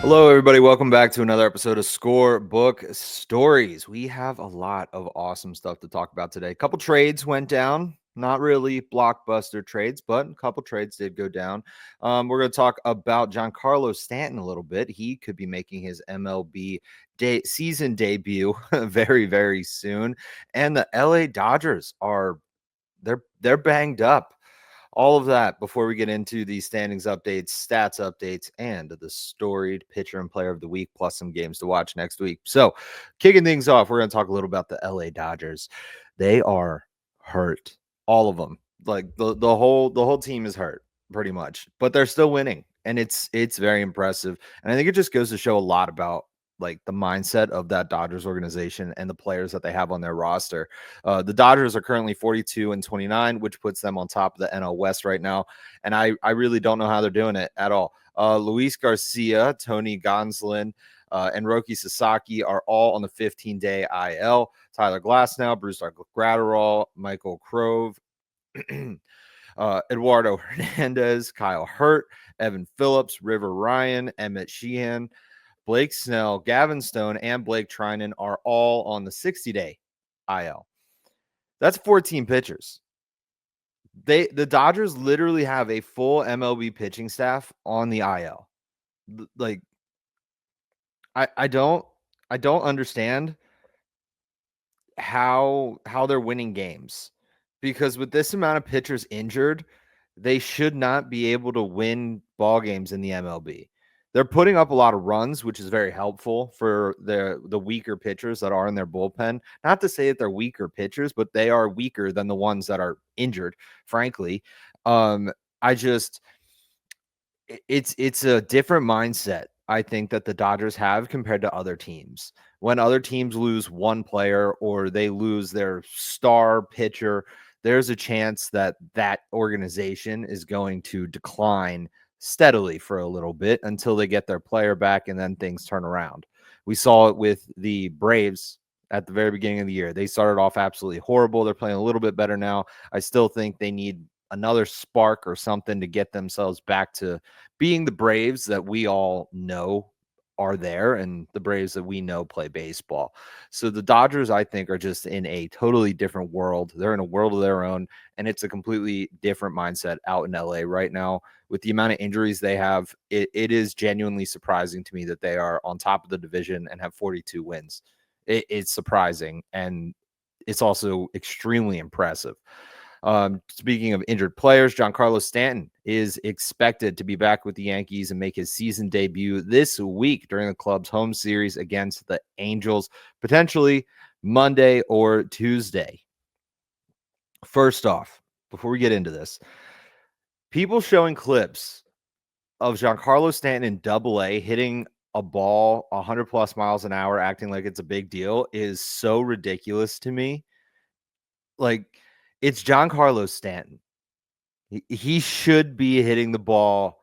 Hello, everybody. Welcome back to another episode of Scorebook Stories. We have a lot of awesome stuff to talk about today. A couple trades went down, not really blockbuster trades, but a couple trades did go down. We're going to talk about Giancarlo Stanton a little bit. He could be making his MLB season debut very, very soon. And the LA Dodgers they're banged up. All of that before we get into the standings updates, stats updates, and the storied pitcher and player of the week, plus some games to watch next week. So, kicking things off, we're going to talk a little about the LA Dodgers. They are hurt, all of them. Like the whole team is hurt pretty much, but they're still winning, and it's very impressive. And I think it just goes to show a lot about like the mindset of that Dodgers organization and the players that they have on their roster. The Dodgers are currently 42-29, which puts them on top of the NL West right now. And I really don't know how they're doing it at all. Luis Garcia, Tony Gonsolin, and Roki Sasaki are all on the 15-day IL. Tyler Glasnow, Bruce Gratterall, Michael Crove, Eduardo Hernandez, Kyle Hurt, Evan Phillips, River Ryan, Emmett Sheehan, Blake Snell, Gavin Stone, and Blake Trinan are all on the 60-day IL. That's 14 pitchers. The Dodgers literally have a full MLB pitching staff on the IL. Like, I don't understand how they're winning games, because with this amount of pitchers injured, they should not be able to win ball games in the MLB. They're putting up a lot of runs, which is very helpful for the weaker pitchers that are in their bullpen. Not to say that they're weaker pitchers, but they are weaker than the ones that are injured, frankly. I just it's a different mindset, I think, that the Dodgers have compared to other teams. When other teams lose one player or they lose their star pitcher, there's a chance that that organization is going to decline steadily for a little bit until they get their player back, and then things turn around. We saw it with the Braves at the very beginning of the year. They started off absolutely horrible. They're playing a little bit better now. I still think they need another spark or something to get themselves back to being the Braves that we all know are there and the Braves that we know play baseball. So the Dodgers, I think, are just in a totally different world. They're in a world of their own, and it's a completely different mindset out in LA right now. With the amount of injuries they have, it is genuinely surprising to me that they are on top of the division and have 42 wins. It's surprising, and it's also extremely impressive. Speaking of injured players, Giancarlo Stanton is expected to be back with the Yankees and make his season debut this week during the club's home series against the Angels, potentially Monday or Tuesday. First off, before we get into this, people showing clips of Giancarlo Stanton in Double-A hitting a ball 100 plus miles an hour, acting like it's a big deal, is so ridiculous to me. Like, it's Giancarlo Stanton. He should be hitting the ball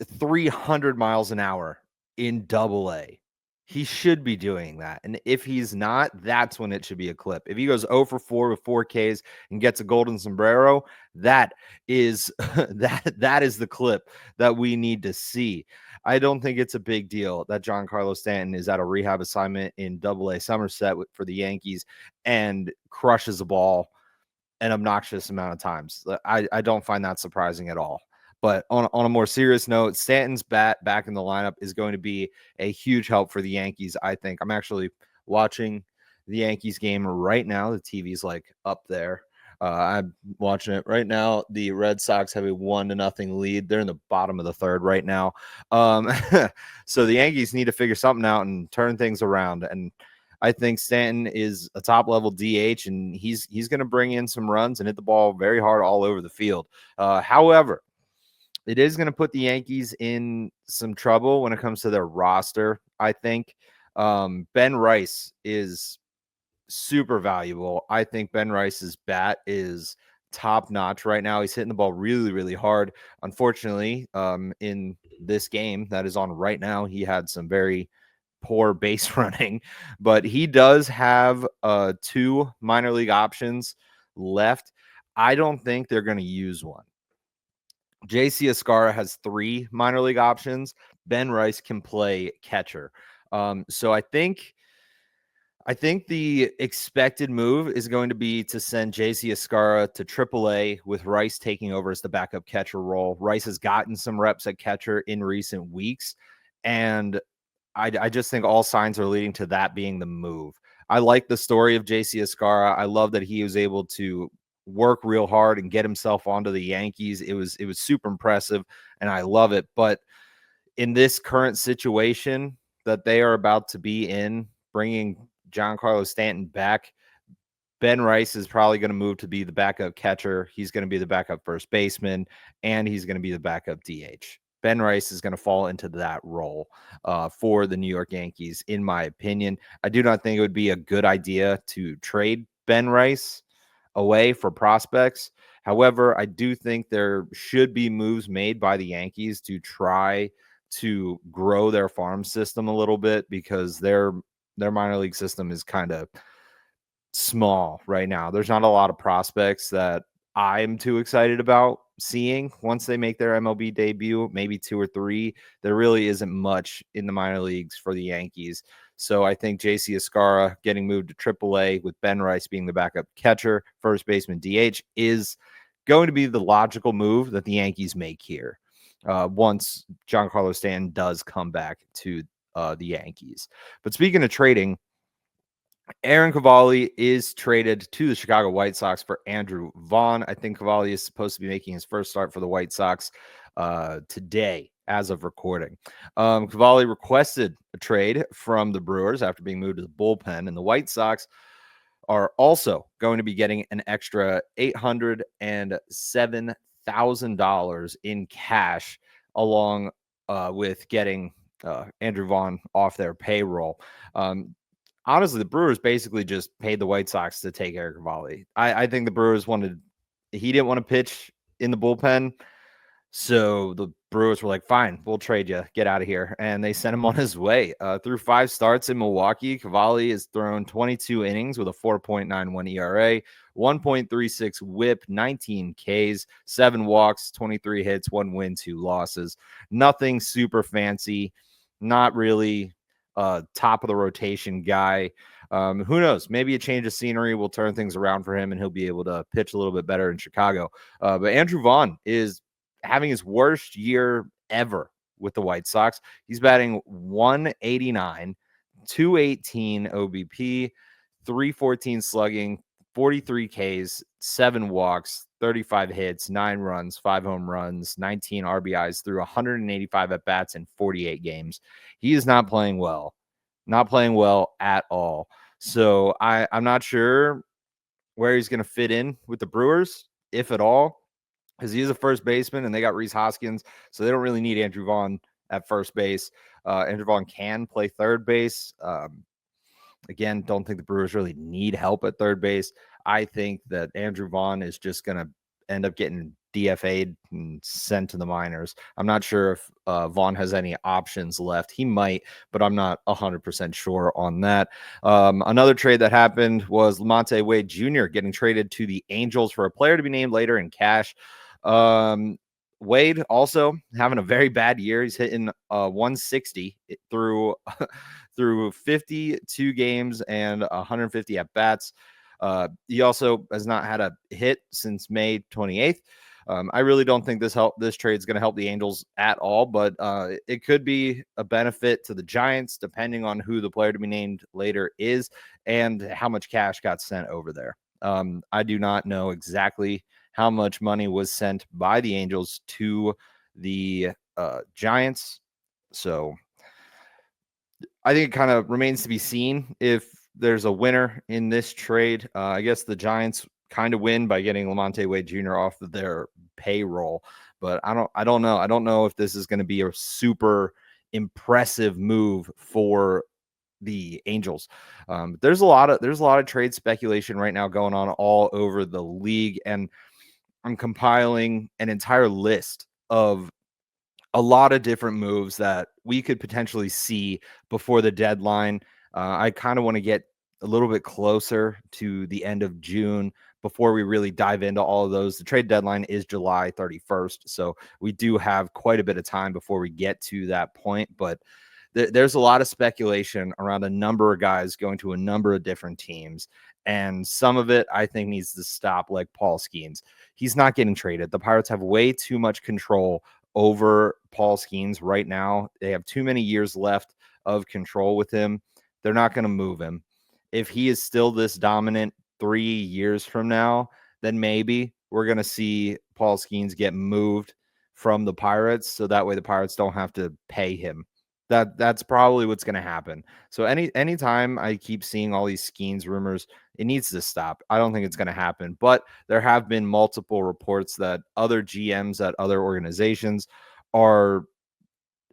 300 miles an hour in Double-A. He should be doing that. And if he's not, that's when it should be a clip. If he goes 0 for 4 with 4 Ks and gets a golden sombrero, that is that is the clip that we need to see. I don't think it's a big deal that Giancarlo Stanton is at a rehab assignment in Double-A Somerset for the Yankees and crushes a ball an obnoxious amount of times. I don't find that surprising at all. But on a more serious note, Stanton's bat back in the lineup is going to be a huge help for the Yankees, I think. I'm actually watching the Yankees game right now. The TV's like up there. I'm watching it right now. The Red Sox have a 1-0 lead. They're in the bottom of the third right now. So the Yankees need to figure something out and turn things around. And I think Stanton is a top level DH, and he's going to bring in some runs and hit the ball very hard all over the field. However, it is going to put the Yankees in some trouble when it comes to their roster. I think Ben Rice is super valuable. I think Ben Rice's bat is top notch right now. He's hitting the ball really, really hard. Unfortunately, in this game that is on right now, he had some very poor base running, but he does have 2 minor league options left. I don't think they're going to use one. JC Escara has 3 minor league options. Ben Rice can play catcher. So I think the expected move is going to be to send JC Escarra to AAA with Rice taking over as the backup catcher role. Rice has gotten some reps at catcher in recent weeks, and I just think all signs are leading to that being the move. I like the story of JC Escarra. I love that he was able to work real hard and get himself onto the Yankees. It was super impressive, and I love it. But in this current situation that they are about to be in, bringing Giancarlo Stanton back, Ben Rice is probably going to move to be the backup catcher. He's going to be the backup first baseman, and he's going to be the backup DH. Ben Rice is going to fall into that role for the New York Yankees, in my opinion. I do not think it would be a good idea to trade Ben Rice away for prospects. However, I do think there should be moves made by the Yankees to try to grow their farm system a little bit, because their minor league system is kind of small right now. There's not a lot of prospects that I'm too excited about seeing once they make their MLB debut, maybe 2 or 3. There really isn't much in the minor leagues for the Yankees. So I think JC Escarra getting moved to AAA with Ben Rice being the backup catcher, first baseman, DH is going to be the logical move that the Yankees make here once Giancarlo Stanton does come back to the Yankees. But speaking of trading, Aaron Cavalli is traded to the Chicago White Sox for Andrew Vaughn. I think Cavalli is supposed to be making his first start for the White Sox today, as of recording. Cavalli requested a trade from the Brewers after being moved to the bullpen, and the White Sox are also going to be getting an extra $807,000 in cash, along with getting Andrew Vaughn off their payroll. Honestly, the Brewers basically just paid the White Sox to take Eric Cavalli. I think the Brewers he didn't want to pitch in the bullpen. So the Brewers were like, fine, we'll trade you. Get out of here. And they sent him on his way. Through 5 starts in Milwaukee, Cavalli has thrown 22 innings with a 4.91 ERA, 1.36 whip, 19 Ks, 7 walks, 23 hits, 1 win, 2 losses. Nothing super fancy. Not really top of the rotation guy. Who knows? Maybe a change of scenery will turn things around for him and he'll be able to pitch a little bit better in Chicago. But Andrew Vaughn is having his worst year ever with the White Sox. He's batting 189, 218 OBP, 314 slugging, 43 Ks, 7 walks, 35 hits, 9 runs, 5 home runs, 19 RBIs through 185 at bats in 48 games. He is not playing well at all. So I'm not sure where he's going to fit in with the Brewers, if at all, because he is a first baseman and they got Rhys Hoskins, so they don't really need Andrew Vaughn at first base. Andrew Vaughn can play third base. Again, don't think the Brewers really need help at third base. I think that Andrew Vaughn is just going to end up getting DFA'd and sent to the minors. I'm not sure if Vaughn has any options left. He might, but I'm not 100% sure on that. Another trade that happened was Lamonte Wade Jr. getting traded to the Angels for a player to be named later in cash. Wade also having a very bad year. He's hitting 160 through 52 games and 150 at bats. He also has not had a hit since May 28th. I really don't think this trade is going to help the Angels at all, but it could be a benefit to the Giants, depending on who the player to be named later is and how much cash got sent over there. I do not know exactly how much money was sent by the Angels to the Giants. So I think it kind of remains to be seen if there's a winner in this trade. I guess the Giants kind of win by getting Lamonte Wade Jr. off of their payroll, but I don't know. I don't know if this is going to be a super impressive move for the Angels. There's a lot of trade speculation right now going on all over the league, and I'm compiling an entire list of a lot of different moves that we could potentially see before the deadline. I kind of want to get a little bit closer to the end of June before we really dive into all of those. The trade deadline is July 31st, so we do have quite a bit of time before we get to that point, but there's a lot of speculation around a number of guys going to a number of different teams, and some of it I think needs to stop, like Paul Skeens. He's not getting traded. The Pirates have way too much control over Paul Skeens right now. They have too many years left of control with him. They're not going to move him. If he is still this dominant 3 years from now, then maybe we're going to see Paul Skeens get moved from the Pirates, so that way the Pirates don't have to pay him. That's probably what's going to happen. So anytime I keep seeing all these Skeens rumors, it needs to stop. I don't think it's going to happen, but there have been multiple reports that other GMs at other organizations are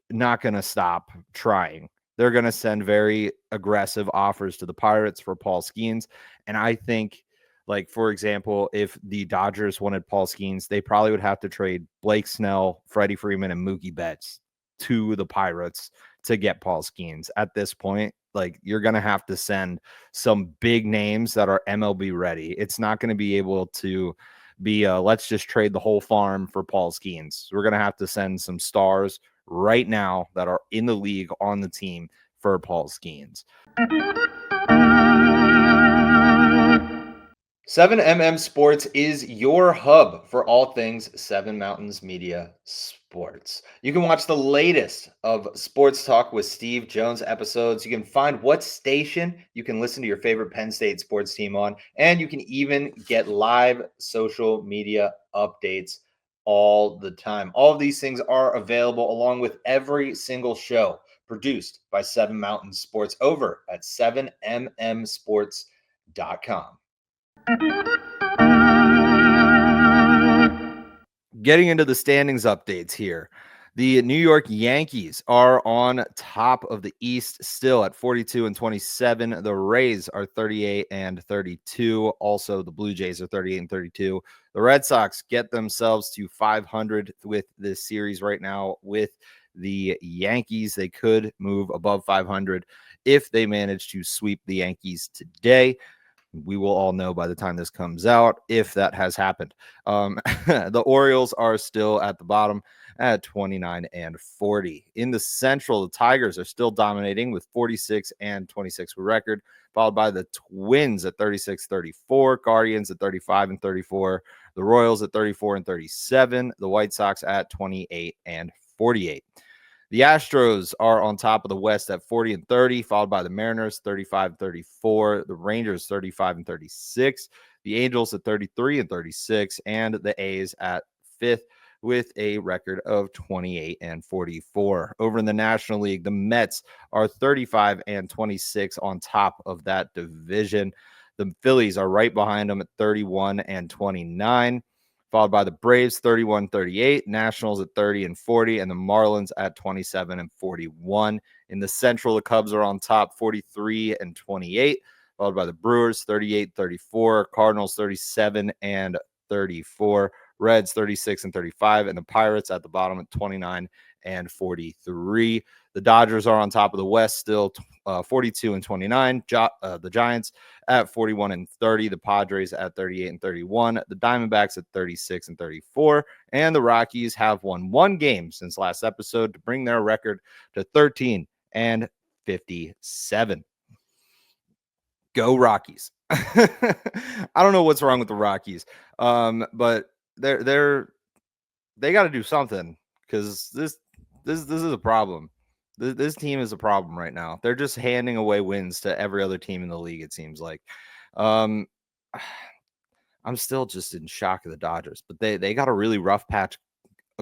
not going to stop trying. They're going to send very aggressive offers to the Pirates for Paul Skeens. And I think, like, for example, if the Dodgers wanted Paul Skeens, they probably would have to trade Blake Snell, Freddie Freeman, and Mookie Betts to the Pirates to get Paul Skeens. At this point, like, you're going to have to send some big names that are MLB ready. It's not going to be able to be let's just trade the whole farm for Paul Skeens. We're going to have to send some stars right now that are in the league on the team for Paul Skeens. 7MM Sports is your hub for all things Seven Mountains Media Sports. You can watch the latest of Sports Talk with Steve Jones episodes. You can find what station you can listen to your favorite Penn State sports team on, and you can even get live social media updates all the time. All of these things are available along with every single show produced by Seven Mountains Sports over at 7mmsports.com. Getting into the standings updates here. The New York Yankees are on top of the East still at 42-27. The Rays are 38-32. Also, the Blue Jays are 38-32. The Red Sox get themselves to 500 with this series right now with the Yankees. They could move above 500 if they manage to sweep the Yankees today. We will all know by the time this comes out if that has happened. The Orioles are still at the bottom at 29-40. In the Central, the Tigers are still dominating with 46-26 record, followed by the Twins at 36-34, Guardians at 35-34, the Royals at 34-37, the White Sox at 28-48. The Astros are on top of the West at 40-30, followed by the Mariners 35-34, the Rangers 35-36, the Angels at 33-36, and the A's at 5th with a record of 28-44. Over in the National League, the Mets are 35-26 on top of that division. The Phillies are right behind them at 31-29. Followed by the Braves 31-38, Nationals at 30-40, and the Marlins at 27-41. In the Central, the Cubs are on top 43-28, followed by the Brewers 38-34, Cardinals 37-34, Reds 36-35, and the Pirates at the bottom at 29-43. The Dodgers are on top of the West still 42-29. The Giants at 41-30. The Padres at 38-31. The Diamondbacks at 36-34. And the Rockies have won one game since last episode to bring their record to 13-57. Go Rockies. I don't know what's wrong with the Rockies, but they got to do something because this is a problem. This team is a problem right now. They're just handing away wins to every other team in the league, it seems like. I'm still just in shock of the Dodgers, but they got a really rough patch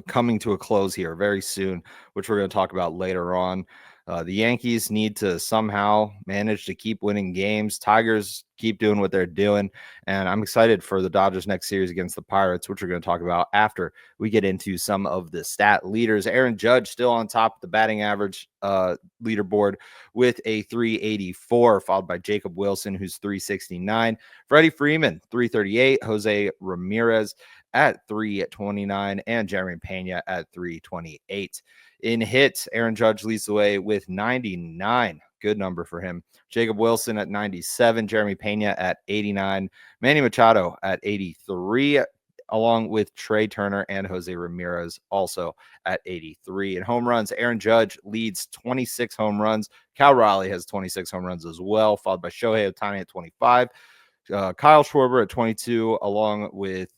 coming to a close here very soon, which we're going to talk about later on. The Yankees need to somehow manage to keep winning games. Tigers keep doing what they're doing. And I'm excited for the Dodgers next series against the Pirates, which we're going to talk about after we get into some of the stat leaders. Aaron Judge still on top of the batting average leaderboard with a 384, followed by Jacob Wilson, who's 369. Freddie Freeman, 338. Jose Ramirez at 329, and Jeremy Pena at 328. In hits, Aaron Judge leads the way with 99, Good number for him. Jacob Wilson at 97, Jeremy Pena at 89, Manny Machado at 83, along with Trey Turner and Jose Ramirez also at 83. In home runs, Aaron Judge leads 26 home runs. Cal Raleigh has 26 home runs as well, followed by Shohei Ohtani at 25. Kyle Schwarber at 22, along with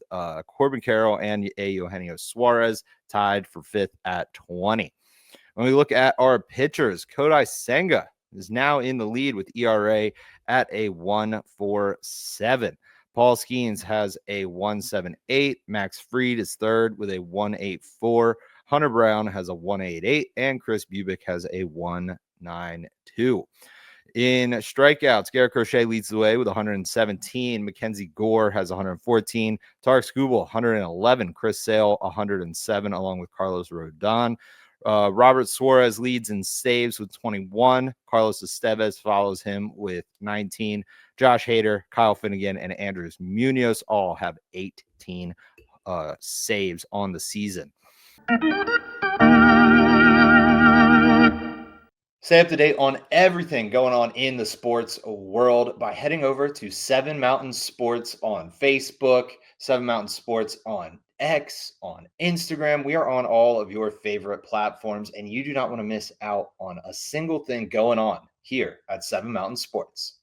Corbin Carroll and Eugenio Suarez, tied for fifth at 20. When we look at our pitchers, Kodai Senga is now in the lead with ERA at a 1.47. Paul Skeens has a 1.78. Max Fried is third with a 1.84. Hunter Brown has a 1.88, and Chris Bubick has a 1.92. In strikeouts, Garrett Crochet leads the way with 117. Mackenzie Gore has 114. Tarek Skubal, 111. Chris Sale, 107, along with Carlos Rodon. Robert Suarez leads in saves with 21. Carlos Estevez follows him with 19. Josh Hader, Kyle Finnegan, and Andres Munoz all have 18 saves on the season. Stay up to date on everything going on in the sports world by heading over to 7 Mountain Sports on Facebook, 7 Mountain Sports on X, on Instagram. We are on all of your favorite platforms, and you do not want to miss out on a single thing going on here at 7 Mountain Sports.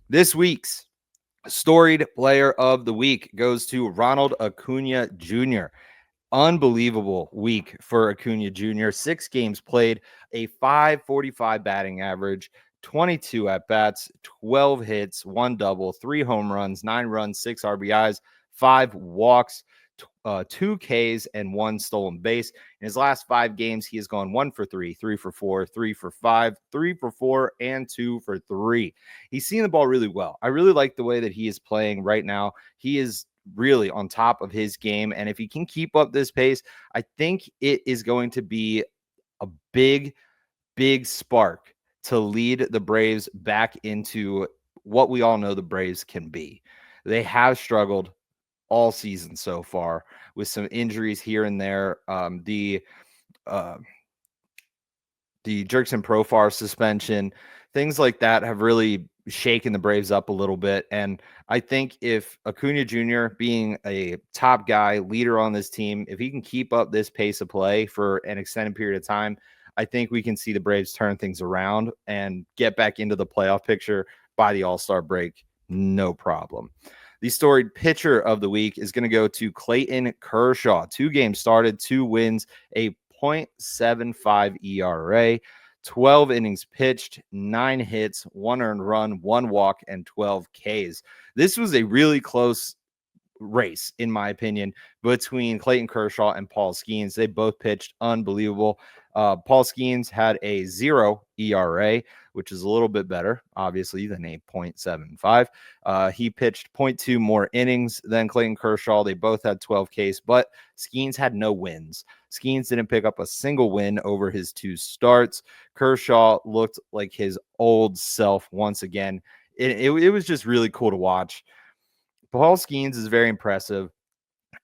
This week's Storied Player of the Week goes to Ronald Acuna Jr. Unbelievable week for Acuna Jr. 6 games played, a .545 batting average, 22 at-bats, 12 hits, 1 double, 3 home runs, 9 runs, 6 RBIs, 5 walks, 2 Ks, and 1 stolen base. In his last 5 games, he has gone 1 for 3, 3 for 4, 3 for 5, 3 for 4, and 2 for 3. He's seeing the ball really well. I really like the way that he is playing right now. He is really on top of his game, and if he can keep up this pace, I think it is going to be a big spark to lead the Braves back into what we all know the Braves can be. They have struggled all season so far with some injuries here and there. The Jurickson Profar suspension, things like that have really shaken the Braves up a little bit. And I think if Acuna Jr., being a top guy, leader on this team, if he can keep up this pace of play for an extended period of time, I think we can see the Braves turn things around and get back into the playoff picture by the All-Star break. No problem. The Storied Pitcher of the Week is going to go to Clayton Kershaw. 2 games started, 2 wins, a .75 ERA, 12 innings pitched, 9 hits, 1 earned run, 1 walk, and 12 Ks. This was a really close race, in my opinion, between Clayton Kershaw and Paul Skeens. They both pitched unbelievable. Paul Skeens had a 0 ERA, which is a little bit better, obviously, than a .75. He pitched 0.2 more innings than Clayton Kershaw. They both had 12 Ks, but Skeens had no wins. Skeens didn't pick up a single win over his 2 starts. Kershaw looked like his old self once again. It was just really cool to watch. Paul Skeens is very impressive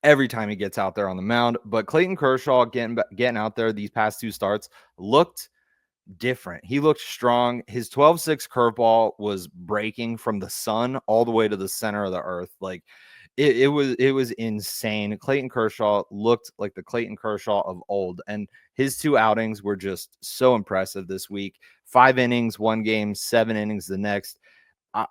every time he gets out there on the mound, but Clayton Kershaw getting out there these past 2 starts looked different. He looked strong. His 12-6 curveball was breaking from the sun all the way to the center of the earth. Like it was insane. Clayton Kershaw looked like the Clayton Kershaw of old, and his 2 outings were just so impressive this week. 5 innings, 1 game, 7 innings the next.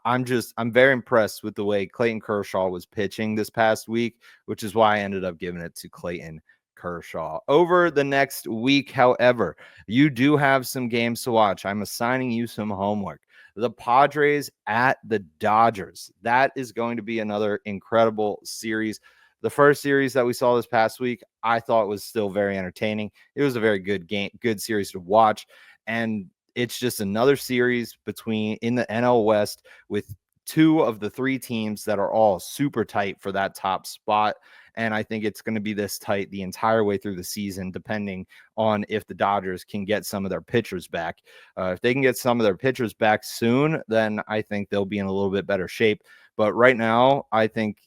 I'm very impressed with the way Clayton Kershaw was pitching this past week, which is why I ended up giving it to Clayton Kershaw. Over the next week, however, you do have some games to watch. I'm assigning you some homework. The Padres at the Dodgers. That is going to be another incredible series. The first series that we saw this past week, I thought was still very entertaining. It was a very good game, good series to watch. And it's just another series in the NL West with 2 of the 3 teams that are all super tight for that top spot. And I think it's going to be this tight the entire way through the season, depending on if the Dodgers can get some of their pitchers back. If they can get some of their pitchers back soon, then I think they'll be in a little bit better shape. But right now, I think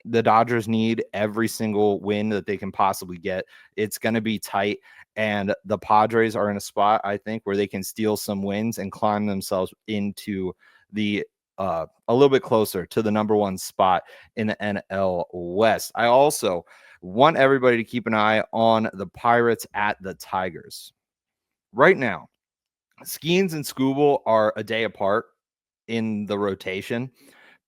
The Dodgers need every single win that they can possibly get. It's going to be tight, and the Padres are in a spot, I think, where they can steal some wins and climb themselves into the a little bit closer to the number one spot in the NL West. I also want everybody to keep an eye on the Pirates at the Tigers. Right now, Skeens and Skubal are a day apart in the rotation,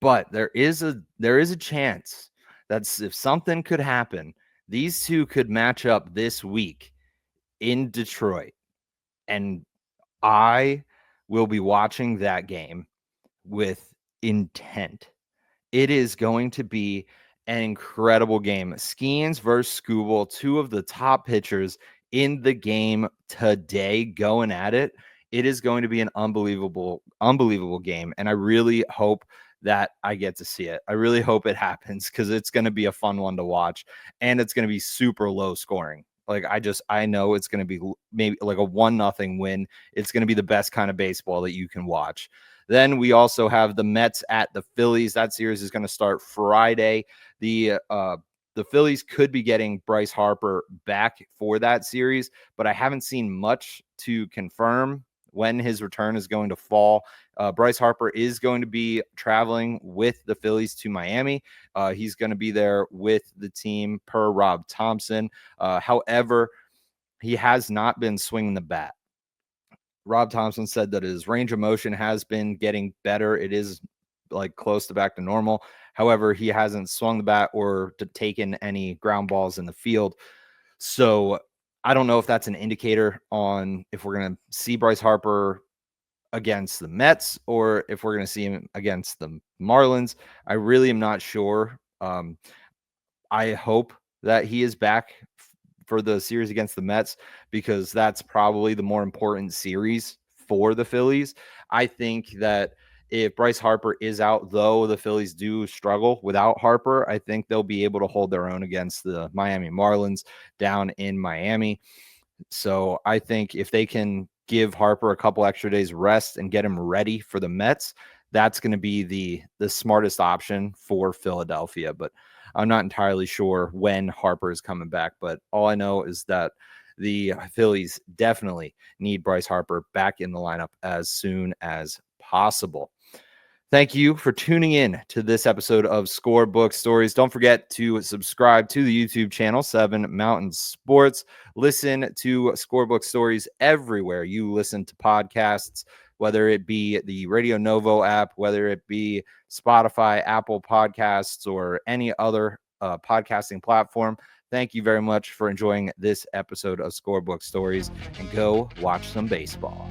but there is a chance that if something could happen, these two could match up this week in Detroit, and I will be watching that game with intent. It is going to be an incredible game. Skeens versus Skubal, two of the top pitchers in the game today going at it. It is going to be an unbelievable game. And I really hope that I get to see it. I really hope it happens because it's going to be a fun one to watch. And it's going to be super low scoring. Like I know it's going to be maybe like a 1-0 win. It's going to be the best kind of baseball that you can watch. Then we also have the Mets at the Phillies. That series is going to start Friday. The Phillies could be getting Bryce Harper back for that series, but I haven't seen much to confirm when his return is going to fall. Bryce Harper is going to be traveling with the Phillies to Miami. He's going to be there with the team per Rob Thompson. However, he has not been swinging the bat. Rob Thompson said that his range of motion has been getting better. It is like close to back to normal. However, he hasn't swung the bat or taken any ground balls in the field. So I don't know if that's an indicator on if we're going to see Bryce Harper against the Mets or if we're going to see him against the Marlins. I really am not sure. I hope that he is back for the series against the Mets because that's probably the more important series for the Phillies. I think that if Bryce Harper is out, though the Phillies do struggle without Harper, I think they'll be able to hold their own against the Miami Marlins down in Miami. So I think if they can give Harper a couple extra days rest and get him ready for the Mets, that's going to be the smartest option for Philadelphia. But I'm not entirely sure when Harper is coming back, but all I know is that the Phillies definitely need Bryce Harper back in the lineup as soon as possible. Thank you for tuning in to this episode of Scorebook Stories. Don't forget to subscribe to the YouTube channel, 7 Mountain Sports. Listen to Scorebook Stories everywhere you listen to podcasts, whether it be the Radio Novo app, whether it be Spotify, Apple Podcasts, or any other podcasting platform. Thank you very much for enjoying this episode of Scorebook Stories, and go watch some baseball.